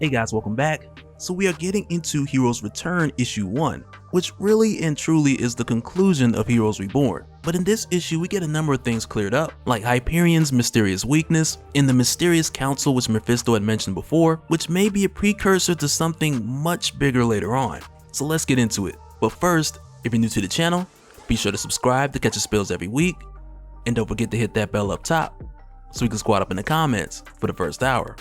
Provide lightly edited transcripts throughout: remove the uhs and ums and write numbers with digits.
Hey guys, welcome back. So we are getting into Heroes Return issue 1, which really and truly is the conclusion of Heroes Reborn. But in this issue we get a number of things cleared up, like Hyperion's mysterious weakness, and the mysterious council which Mephisto had mentioned before, which may be a precursor to something much bigger later on. So let's get into it. But first, if you're new to the channel, be sure to subscribe to catch the spills every week, and don't forget to hit that bell up top so we can squad up in the comments for the first hour.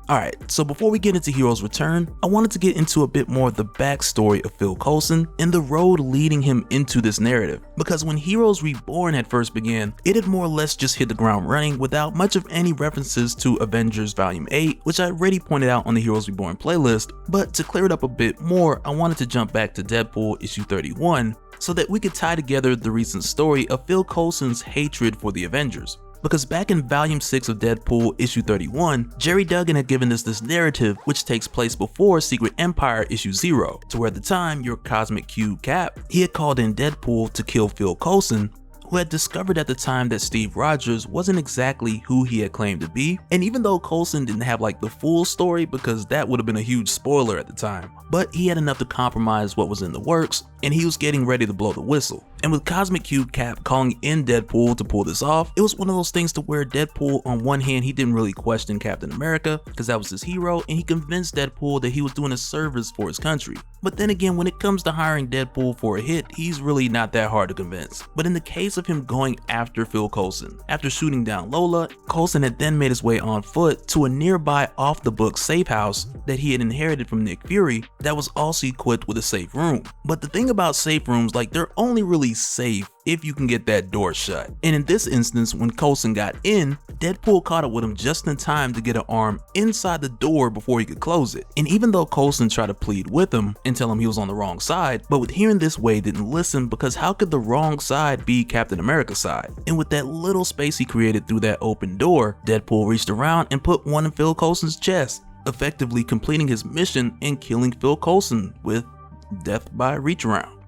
Alright, so before we get into Heroes Return, I wanted to get into a bit more of the backstory of Phil Coulson and the road leading him into this narrative, because when Heroes Reborn had first began, it had more or less just hit the ground running without much of any references to Avengers Volume 8, which I already pointed out on the Heroes Reborn playlist, but to clear it up a bit more, I wanted to jump back to Deadpool issue 31 so that we could tie together the recent story of Phil Coulson's hatred for the Avengers. Because back in Volume 6 of Deadpool issue 31, Gerry Duggan had given us this narrative which takes place before Secret Empire issue 0, to where at the time your Cosmic Cube Cap, he had called in Deadpool to kill Phil Coulson, who had discovered at the time that Steve Rogers wasn't exactly who he had claimed to be. And even though Coulson didn't have like the full story, because that would have been a huge spoiler at the time, but he had enough to compromise what was in the works, and he was getting ready to blow the whistle. And with Cosmic Cube Cap calling in Deadpool to pull this off, it was one of those things to where Deadpool, on one hand, he didn't really question Captain America because that was his hero, and he convinced Deadpool that he was doing a service for his country. But then again, when it comes to hiring Deadpool for a hit, he's really not that hard to convince. But in the case of him going after Phil Coulson, after shooting down Lola, Coulson had then made his way on foot to a nearby off-the-book safe house that he had inherited from Nick Fury that was also equipped with a safe room. But the thing about safe rooms, like, they're only really safe if you can get that door shut. And in this instance, when Coulson got in, Deadpool caught up with him just in time to get an arm inside the door before he could close it. And even though Coulson tried to plead with him and tell him he was on the wrong side, but with hearing this, Wade didn't listen, because how could the wrong side be Captain America's side? And with that little space he created through that open door, Deadpool reached around and put one in Phil Coulson's chest, effectively completing his mission and killing Phil Coulson with death by reach around.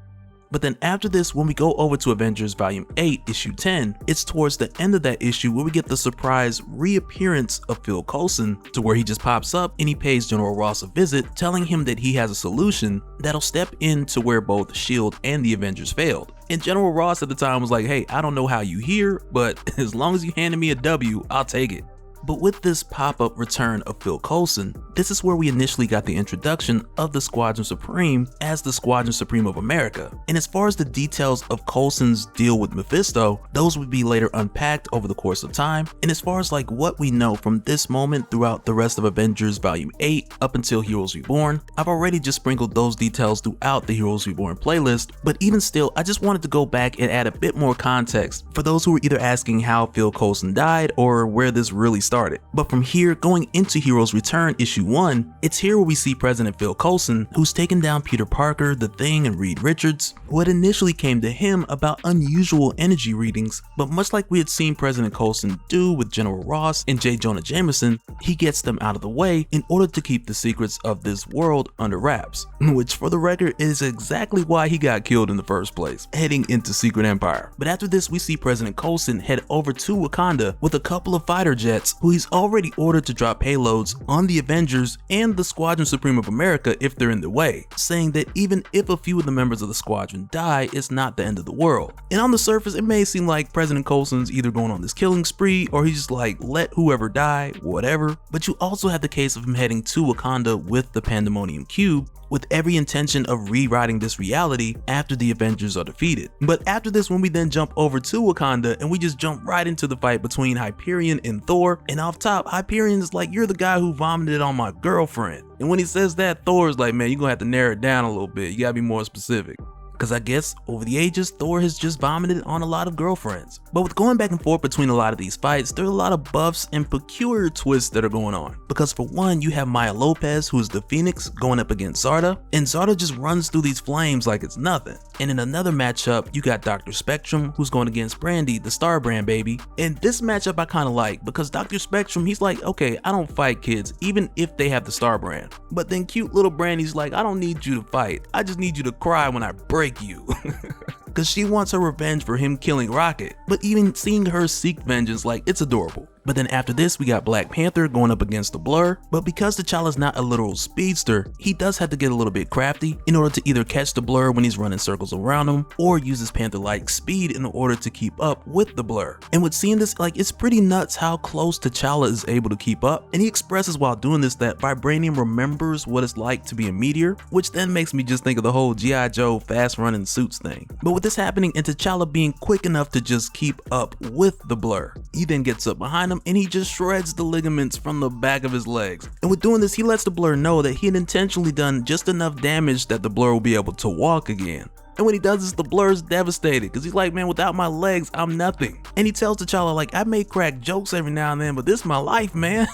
But then after this, when we go over to Avengers Volume 8 issue 10, it's towards the end of that issue where we get the surprise reappearance of Phil Coulson, to where he just pops up and he pays General Ross a visit, telling him that he has a solution that'll step in to where both S.H.I.E.L.D. and the Avengers failed. And General Ross at the time was like, hey, I don't know how you here, but as long as you handed me a W, I'll take it. But with this pop-up return of Phil Coulson, this is where we initially got the introduction of the Squadron Supreme as the Squadron Supreme of America. And as far as the details of Coulson's deal with Mephisto, those would be later unpacked over the course of time. And as far as like what we know from this moment throughout the rest of Avengers Volume 8 up until Heroes Reborn, I've already just sprinkled those details throughout the Heroes Reborn playlist, but even still, I just wanted to go back and add a bit more context for those who were either asking how Phil Coulson died or where this really started. But from here, going into Heroes Return issue 1, it's here where we see President Phil Coulson, who's taken down Peter Parker, The Thing, and Reed Richards, who had initially came to him about unusual energy readings, but much like we had seen President Coulson do with General Ross and J. Jonah Jameson, he gets them out of the way in order to keep the secrets of this world under wraps, which for the record is exactly why he got killed in the first place, heading into Secret Empire. But after this, we see President Coulson head over to Wakanda with a couple of fighter jets who he's already ordered to drop payloads on the Avengers and the Squadron Supreme of America if they're in the way, saying that even if a few of the members of the squadron die, it's not the end of the world. And on the surface, it may seem like President Coulson's either going on this killing spree or he's just like, let whoever die, whatever. But you also have the case of him heading to Wakanda with the Pandemonium Cube, with every intention of rewriting this reality after the Avengers are defeated. But after this, when we then jump over to Wakanda and we just jump right into the fight between Hyperion and Thor, and off top, Hyperion is like, you're the guy who vomited on my girlfriend. And when he says that, Thor is like, man, you're gonna have to narrow it down a little bit. You gotta be more specific. Because I guess over the ages, Thor has just vomited on a lot of girlfriends. But with going back and forth between a lot of these fights, there are a lot of buffs and peculiar twists that are going on. Because for one, you have Maya Lopez, who is the Phoenix, going up against Zarda, and Zarda just runs through these flames like it's nothing. And in another matchup, you got Dr. Spectrum, who's going against Brandy, the Star Brand baby. And this matchup I kind of like, because Dr. Spectrum, he's like, okay, I don't fight kids, even if they have the Star Brand. But then cute little Brandy's like, I don't need you to fight, I just need you to cry when I break you. Because she wants her revenge for him killing Rocket. But even seeing her seek vengeance, like, it's adorable. But then after this, we got Black Panther going up against the Blur, but because T'Challa's not a literal speedster, he does have to get a little bit crafty in order to either catch the Blur when he's running circles around him, or use his Panther-like speed in order to keep up with the Blur. And with seeing this, like, it's pretty nuts how close T'Challa is able to keep up, and he expresses while doing this that Vibranium remembers what it's like to be a meteor, which then makes me just think of the whole G.I. Joe fast running suits thing. But with this happening and T'Challa being quick enough to just keep up with the Blur, he then gets up behind him and he just shreds the ligaments from the back of his legs. And with doing this, he lets the Blur know that he had intentionally done just enough damage that the Blur will be able to walk again. And when he does this, the Blur's devastated because he's like, man, without my legs, I'm nothing. And he tells T'Challa, like, I may crack jokes every now and then, but this is my life, man.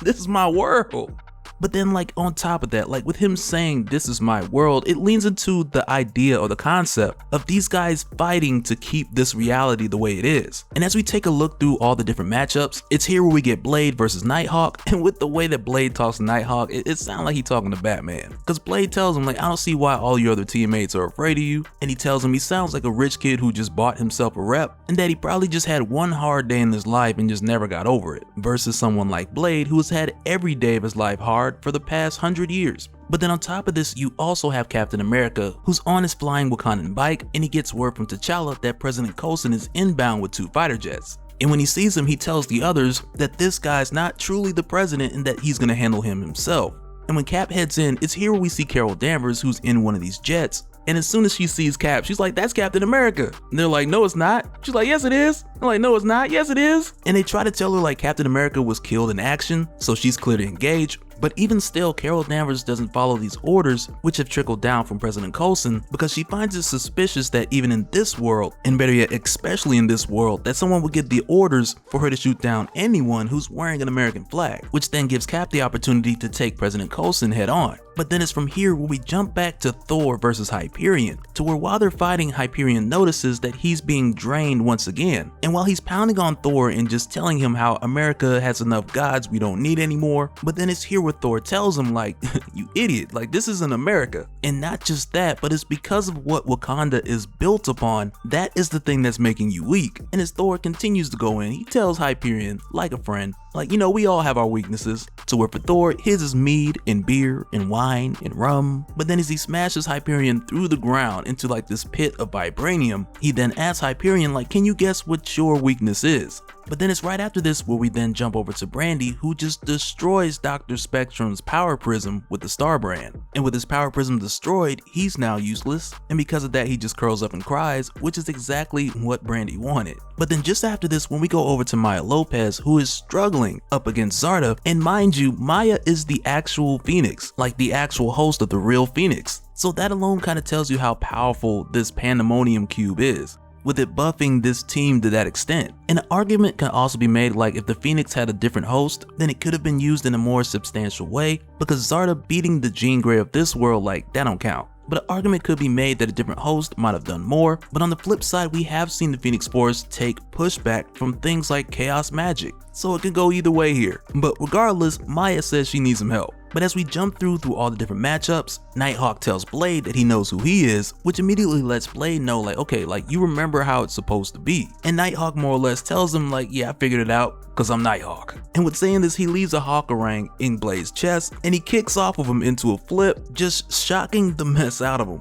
This is my world. But then, like, on top of that, like, with him saying this is my world, it leans into the idea or the concept of these guys fighting to keep this reality the way it is. And as we take a look through all the different matchups, it's here where we get Blade versus Nighthawk, and with the way that Blade talks to Nighthawk, it sounds like he's talking to Batman. Because Blade tells him, like, I don't see why all your other teammates are afraid of you, and he tells him he sounds like a rich kid who just bought himself a rep, and that he probably just had one hard day in his life and just never got over it, versus someone like Blade who has had every day of his life hard for the past 100 years. But then on top of this, you also have Captain America, who's on his flying Wakandan bike, and he gets word from T'Challa that President Coulson is inbound with 2 fighter jets. And when he sees him, he tells the others that this guy's not truly the president and that he's gonna handle him himself. And when Cap heads in, it's here where we see Carol Danvers, who's in one of these jets. And as soon as she sees Cap, she's like, that's Captain America. And they're like, no, it's not. She's like, yes, it is. They're like, no, it's not. Yes, it is. And they try to tell her like Captain America was killed in action, so she's clear to engage. But even still, Carol Danvers doesn't follow these orders, which have trickled down from President Coulson, because she finds it suspicious that even in this world, and better yet, especially in this world, that someone would get the orders for her to shoot down anyone who's wearing an American flag, which then gives Cap the opportunity to take President Coulson head on. But then it's from here where we jump back to Thor versus Hyperion, to where while they're fighting, Hyperion notices that he's being drained once again. And while he's pounding on Thor and just telling him how America has enough gods we don't need anymore, but then it's here where Thor tells him like, you idiot, like this isn't America. And not just that, but it's because of what Wakanda is built upon, that is the thing that's making you weak. And as Thor continues to go in, he tells Hyperion, like a friend, like, you know, we all have our weaknesses. So where for Thor, his is mead and beer and wine and rum. But then as he smashes Hyperion through the ground into like this pit of vibranium, he then asks Hyperion like, can you guess what your weakness is? But then it's right after this where we then jump over to Brandy, who just destroys Dr. Spectrum's power prism with the Star Brand. And with his power prism destroyed, he's now useless. And because of that, he just curls up and cries, which is exactly what Brandy wanted. But then just after this, when we go over to Maya Lopez, who is struggling up against Zarda, and mind you, Maya is the actual Phoenix, like the actual host of the real Phoenix. So that alone kind of tells you how powerful this Pandemonium Cube is, with it buffing this team to that extent. And an argument can also be made like if the Phoenix had a different host, then it could have been used in a more substantial way, because Zarda beating the Jean Grey of this world, like, that don't count. But an argument could be made that a different host might have done more, but on the flip side, we have seen the Phoenix Force take pushback from things like chaos magic, so it could go either way here. But regardless, Maya says she needs some help. But as we jump through all the different matchups, Nighthawk tells Blade that he knows who he is, which immediately lets Blade know like, okay, like you remember how it's supposed to be. And Nighthawk more or less tells him like, yeah, I figured it out, cause I'm Nighthawk. And with saying this, he leaves a Hawkerang in Blade's chest and he kicks off of him into a flip, just shocking the mess out of him.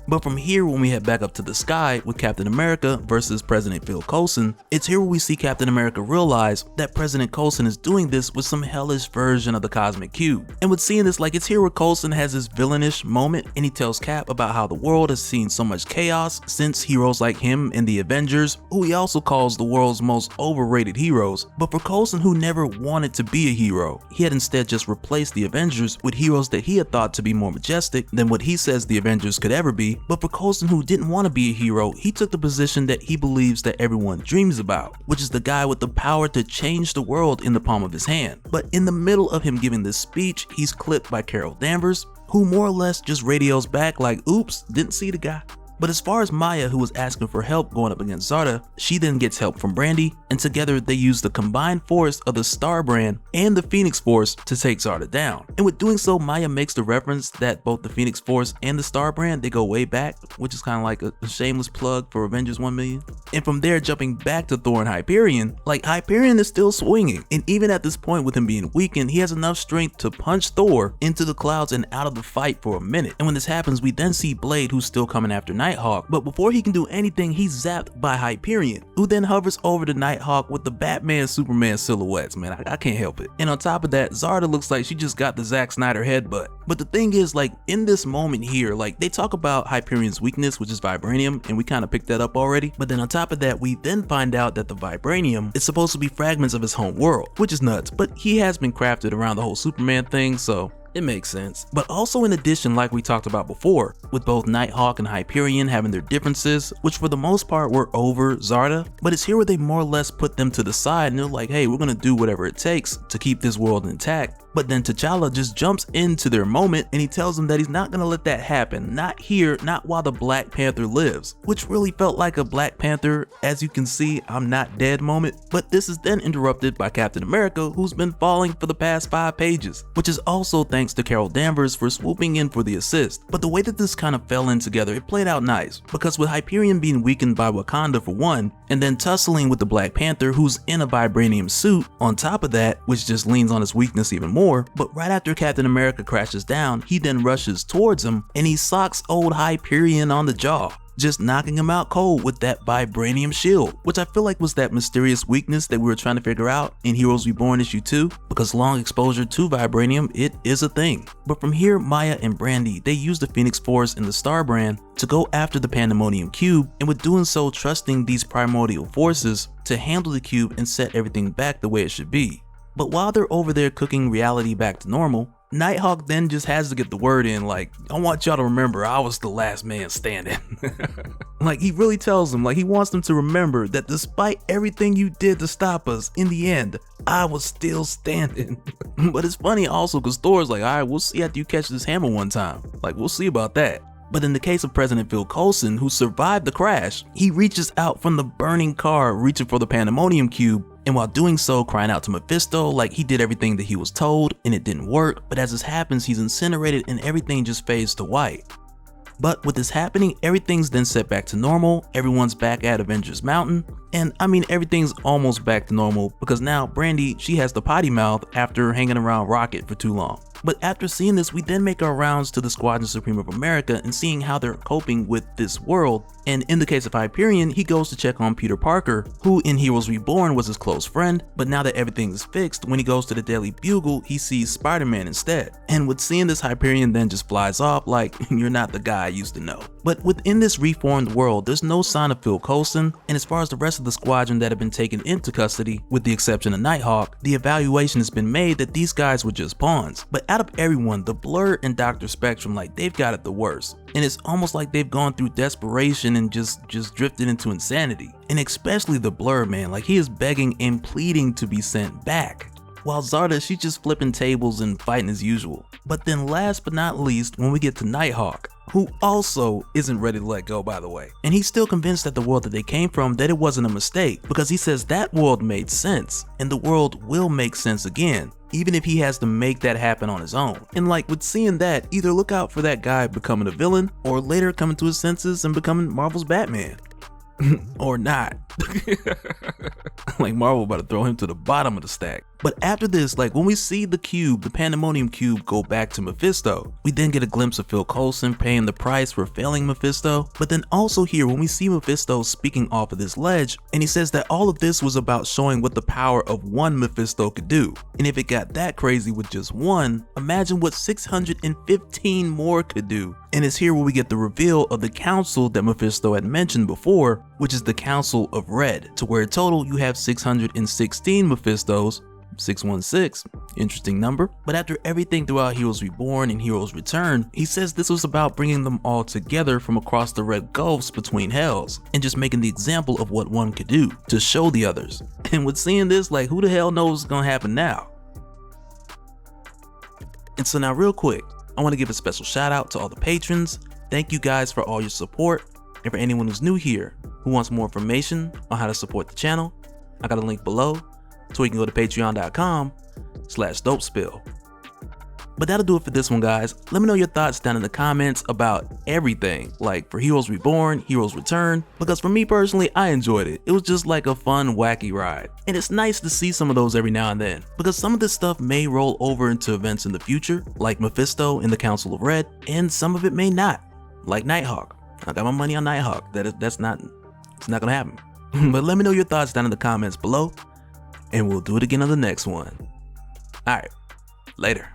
But from here, when we head back up to the sky with Captain America versus President Phil Coulson, it's here where we see Captain America realize that President Coulson is doing this with some hellish version of the Cosmic Cube. And with seeing this, like it's here where Coulson has this villainish moment and he tells Cap about how the world has seen so much chaos since heroes like him and the Avengers, who he also calls the world's most overrated heroes. But for Coulson, who never wanted to be a hero, he had instead just replaced the Avengers with heroes that he had thought to be more majestic than what he says the Avengers could ever be. But for Coulson, who didn't want to be a hero, he took the position that he believes that everyone dreams about, which is the guy with the power to change the world in the palm of his hand. But in the middle of him giving this speech, he's clipped by Carol Danvers, who more or less just radios back like, oops, didn't see the guy. But as far as Maya, who was asking for help going up against Zarda, she then gets help from Brandy, and together they use the combined force of the Star Brand and the Phoenix Force to take Zarda down. And with doing so, Maya makes the reference that both the Phoenix Force and the Star Brand, they go way back, which is kind of like a shameless plug for Avengers 1 million. And from there, jumping back to Thor and Hyperion, like Hyperion is still swinging, and even at this point with him being weakened, he has enough strength to punch Thor into the clouds and out of the fight for a minute. And when this happens, we then see Blade, who's still coming after Nighthawk, but before he can do anything, he's zapped by Hyperion, who then hovers over to Nighthawk with the Batman Superman silhouettes. Man, I can't help it. And on top of that, Zarda looks like she just got the Zack Snyder headbutt. But the thing is, like, in this moment here, like, they talk about Hyperion's weakness, which is vibranium, and we kind of picked that up already. But then on top of that, we then find out that the vibranium is supposed to be fragments of his home world, which is nuts, but he has been crafted around the whole Superman thing, so it makes sense. But also, in addition, like we talked about before, with both Nighthawk and Hyperion having their differences, which for the most part were over Zarda, but it's here where they more or less put them to the side and they're like, hey, we're gonna do whatever it takes to keep this world intact. But then T'Challa just jumps into their moment and he tells them that he's not gonna let that happen. Not here, not while the Black Panther lives, which really felt like a Black Panther, as you can see, I'm not dead moment. But this is then interrupted by Captain America, who's been falling for the past 5 pages, which is also thanks to Carol Danvers for swooping in for the assist. But the way that this kind of fell in together, it played out nice, because with Hyperion being weakened by Wakanda for one, and then tussling with the Black Panther, who's in a vibranium suit on top of that, which just leans on his weakness even more. But right after Captain America crashes down, he then rushes towards him and he socks old Hyperion on the jaw, just knocking him out cold with that vibranium shield, which I feel like was that mysterious weakness that we were trying to figure out in Heroes Reborn issue 2, because long exposure to vibranium, it is a thing. But from here, Maya and Brandy, they use the Phoenix Force and the Star Brand to go after the Pandemonium Cube, and with doing so, trusting these primordial forces to handle the cube and set everything back the way it should be. But while they're over there cooking reality back to normal, Nighthawk then just has to get the word in, like, I want y'all to remember I was the last man standing. Like, he really tells them, like, he wants them to remember that despite everything you did to stop us, in the end, I was still standing. But it's funny also because Thor's like, alright, we'll see after you catch this hammer one time. Like, we'll see about that. But in the case of President Phil Coulson, who survived the crash, he reaches out from the burning car reaching for the Pandemonium Cube, and while doing so, crying out to Mephisto like he did everything that he was told and it didn't work, but as this happens, he's incinerated and everything just fades to white. But with this happening, everything's then set back to normal, everyone's back at Avengers Mountain, and I mean everything's almost back to normal because now Brandy, she has the potty mouth after hanging around Rocket for too long. But after seeing this, we then make our rounds to the Squadron Supreme of America and seeing how they're coping with this world. And in the case of Hyperion, he goes to check on Peter Parker, who in Heroes Reborn was his close friend, but now that everything is fixed, when he goes to the Daily Bugle, he sees Spider-Man instead. And with seeing this, Hyperion then just flies off like, you're not the guy I used to know. But within this reformed world, there's no sign of Phil Coulson, and as far as the rest of the squadron that have been taken into custody, with the exception of Nighthawk, the evaluation has been made that these guys were just pawns. But out of everyone, the Blur and Dr. Spectrum, like, they've got it the worst. And it's almost like they've gone through desperation and just drifted into insanity. And especially the Blur, man, like he is begging and pleading to be sent back. While Zarda, she's just flipping tables and fighting as usual. But then last but not least, when we get to Nighthawk, who also isn't ready to let go, by the way. And he's still convinced that the world that they came from, that it wasn't a mistake, because he says that world made sense, and the world will make sense again, even if he has to make that happen on his own. And like with seeing that, either look out for that guy becoming a villain, or later coming to his senses and becoming Marvel's Batman. Or not. Like Marvel about to throw him to the bottom of the stack. But after this, like when we see the cube, the Pandemonium Cube, go back to Mephisto, we then get a glimpse of Phil Coulson paying the price for failing Mephisto. But then also here, when we see Mephisto speaking off of this ledge, and he says that all of this was about showing what the power of one Mephisto could do. And if it got that crazy with just one, imagine what 615 more could do. And it's here where we get the reveal of the council that Mephisto had mentioned before, which is the Council of Red, to where in total you have 616 Mephistos, 616, interesting number. But after everything throughout Heroes Reborn and Heroes Return, he says this was about bringing them all together from across the red gulfs between hells, and just making the example of what one could do to show the others. And with seeing this, like who the hell knows what's gonna happen now? And so now real quick, I want to give a special shout out to all the patrons. Thank you guys for all your support. And for anyone who's new here, who wants more information on how to support the channel, I got a link below so you can go to patreon.com/dopespill. But that'll do it for this one, guys. Let me know your thoughts down in the comments about everything, like for Heroes Reborn, Heroes Return, because for me personally, I enjoyed it. It was just like a fun, wacky ride. And it's nice to see some of those every now and then, because some of this stuff may roll over into events in the future, like Mephisto in the Council of Red, and some of it may not, like Nighthawk. I got my money on Nighthawk. It's not gonna happen. But let me know your thoughts down in the comments below, and we'll do it again on the next one. Alright, later.